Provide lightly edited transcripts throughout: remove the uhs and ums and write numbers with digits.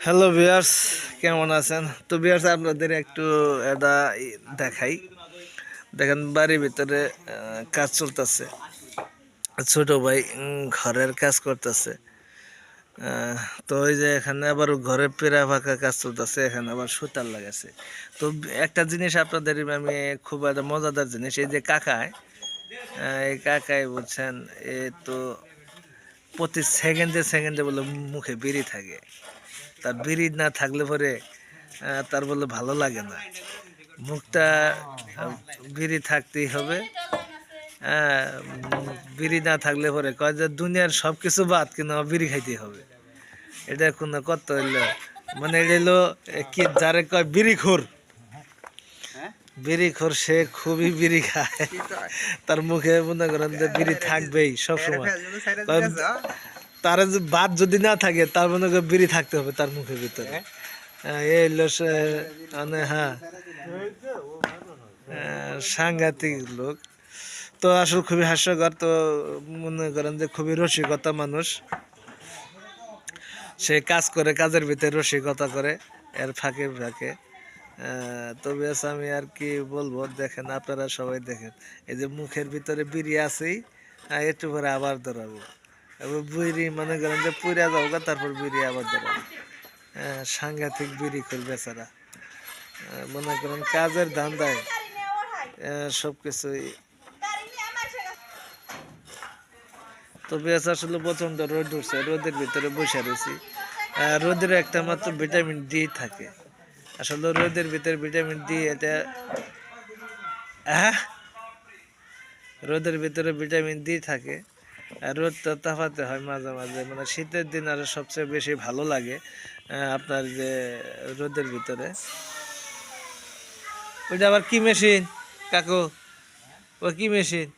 Hello viewers, কেমন আছেন? তো ভিউয়ার্স, আপনাদের একটু এটা দেখাই। দেখেন, বাড়ির ভিতরে কাজ চলতেছে। ছোট ভাই ঘরের কাজ করতেছে। তো ওই যে এখানে আবার ঘরে পেরা ফাঁকা কাজ চলতেছে, এখানে আবার সুতার লাগাছে। তো একটা জিনিস আপনাদের আমি খুব একটা মজাদার জিনিস, এই যে কাকায়, এই কাকায় বুঝছেন, এ তো প্রতি সেকেন্ডে সেকেন্ডে বলে মুখে বিড়ি থাকে। তার বিড়ি না থাকলে পরে তার বলে ভালো লাগে না। মুখটা বিড়ি থাকতেই হবে। বিড়ি না থাকলে পরে কয় যে দুনিয়ার সব কিছু বাদ, কিন্তু আমার বিড়ি খাইতেই হবে। এটা কোনো কত হইলো, মানে এটা হলো কি যারে কয় বিড়িখোর। বিড়িখোর সে খুবই বিড়ি খায়, তার মুখে মনে করেন যে বিড়ি থাকবেই সবসময়। তার বাদ যদি না থাকে, তার মনে করে বিড়ি থাকতে হবে তার মুখের ভিতরে। এই হলো মানে হ্যাঁ, সাংঘাতিক লোক। তো আসলে খুবই হাস্যকর। তো মনে করেন যে খুবই রসিকতা মানুষ। সে কাজ করে, কাজের ভিতরে রসিকতা করে, এর ফাঁকে ফাঁকে। তবে আমি আর কি বলবো, দেখেন আপনারা সবাই দেখেন, এই যে মুখের ভিতরে বিড়ি আছেই, একটু পরে আবার ধরাবো। এবার বিড়ি মনে করেন যে পুড়া যাবো, তারপর বিড়ি আবার ধরাবো। সাংঘাতিক বিড়ি করে বেচারা। মনে করেন কাজের ধান্দায় সবকিছুই। তবে আসলে প্রচন্ড রোদ উঠছে, রোদের ভিতরে বসে রয়েছি। রোদের একটা মাত্র ভিটামিন ডি থাকে। আসলে রোদের ভিতরে ভিটামিন ডি এটা রোদের ভিতরে ভিটামিন ডি থাকে। আর রোদটা তাপাতে হয় মাঝে মাঝে, মানে শীতের দিন আরো সবচেয়ে বেশি ভালো লাগে। আপনার যে রোদের ভিতরে, ওইটা আবার কি মেশিন কাকু? ও কি মেশিন?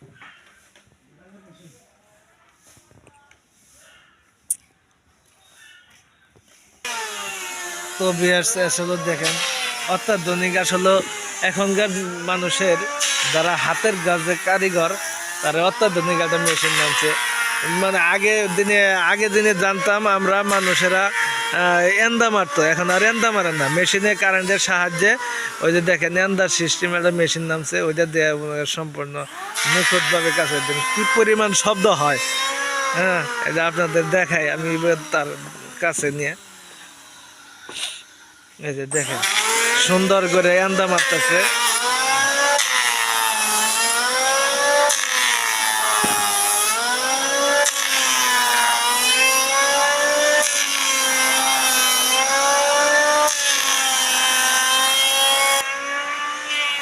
তো ভিউয়ার্স, আসলে দেখেন, অত্যাধুনিক আসলে এখনকার মানুষের যারা হাতের কাজে কারিগর, তারা অত্যাধুনিক একটা মেশিন নামছে। মানে আগে দিনে জানতাম আমরা মানুষেরা এন্দা মারতো, এখন আর এন্দা মারে না, মেশিনে কারেন্টের সাহায্যে। ওই যে দেখেন, এন্দার সিস্টেম একটা মেশিন নামছে, ওইটা দেওয়া সম্পূর্ণ নিখুঁতভাবে কাজ করতেন। কি পরিমাণ শব্দ হয়! হ্যাঁ, এটা আপনাদের দেখাই আমি এবার তার কাছে নিয়ে। এই যে দেখেন, সুন্দর করে এন্দা মারতেছে।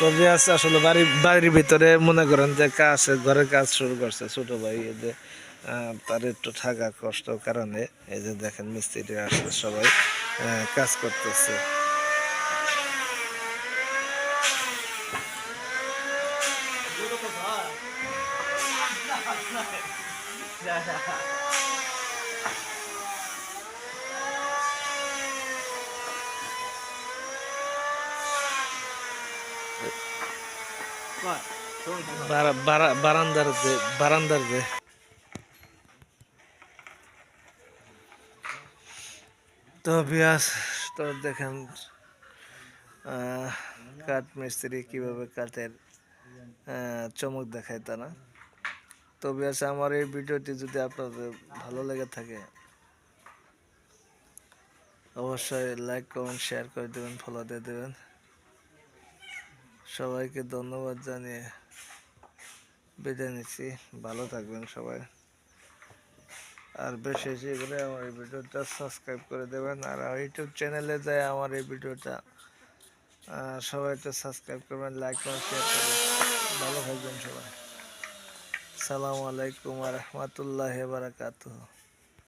তবে আছে আসলে বাড়ির ভিতরে মনে করেন যে কাজ, ঘরের কাজ শুরু করছে ছোট ভাই। এই যে তার একটু থাকা কষ্ট কারণে, এই যে দেখেন মিস্ত্রি আসছে, সবাই কাজ করতেছে। বারান্দার যে তো বিয়াস, তো দেখেন কাঠ মিস্ত্রি কিভাবে কাঠের চমক দেখায় তারা। তো বিয়াস, আমার এই ভিডিওটি যদি আপনাদের ভালো লেগে থাকে, অবশ্যই লাইক কমেন্ট শেয়ার করে দেবেন, ফলো দিয়ে দেবেন। সবাইকে ধন্যবাদ জানিয়ে বিদায় নিচ্ছি। ভালো থাকবেন সবাই। আর বেশি বেশি করে আমার এই ভিডিওটা সাবস্ক্রাইব করে দেবেন। আর ইউটিউব চ্যানেলে যায় আমার এই ভিডিওটা সবাই তো সাবস্ক্রাইব করবেন, লাইক করবেন, শেয়ার করবেন। ভালো থাকবেন সবাই। সালামু আলাইকুম ওয়া রাহমাতুল্লাহি ওয়া বারাকাতুহু।